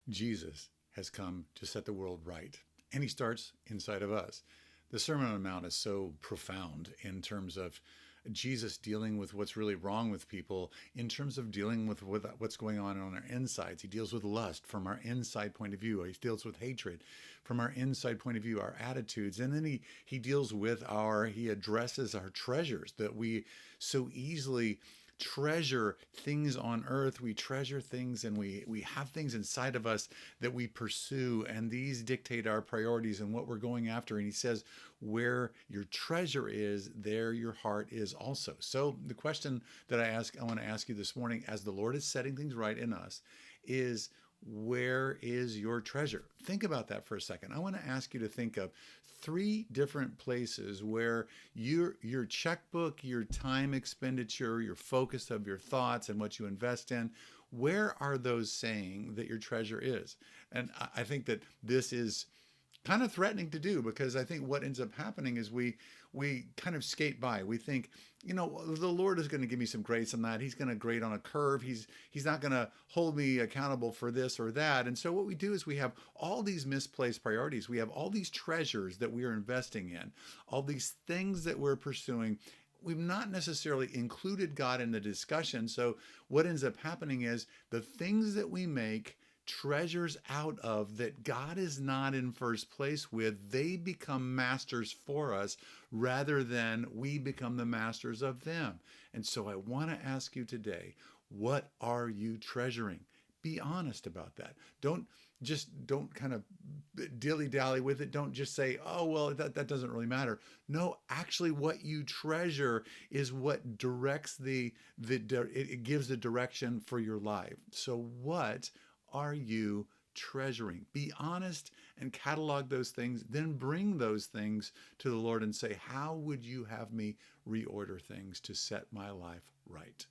Jesus has come to set the world right, and he starts inside of us. The Sermon on the Mount is so profound in terms of Jesus dealing with what's really wrong with people, in terms of dealing with what's going on our insides. He deals with lust from our inside point of view. He deals with hatred from our inside point of view, our attitudes. And then he deals with he addresses our treasures that we so easily treasure things on earth. We treasure things, and we have things inside of us that we pursue, and these dictate our priorities and what we're going after. And he says, where your treasure is, there your heart is also. So the question that I want to ask you this morning, as the Lord is setting things right in us, is, where is your treasure? Think about that for a second. I want to ask you to think of three different places where your checkbook, your time expenditure, your focus of your thoughts and what you invest in, where are those saying that your treasure is? And I think that this is kind of threatening to do, because I think what ends up happening is we kind of skate by. We think, the Lord is going to give me some grace on that. He's going to grade on a curve. He's not going to hold me accountable for this or that. And so what we do is we have all these misplaced priorities. We have all these treasures that we are investing in, all these things that we're pursuing. We've not necessarily included God in the discussion. So what ends up happening is the things that we make treasures out of, that God is not in first place with, they become masters for us rather than we become the masters of them. And so I want to ask you today, what are you treasuring? Be honest about that. Don't kind of dilly-dally with it. Don't just say, oh, well, that doesn't really matter. No, actually what you treasure is what directs it gives the direction for your life. So what are you treasuring? Be honest and catalog those things, then bring those things to the Lord and say, how would you have me reorder things to set my life right?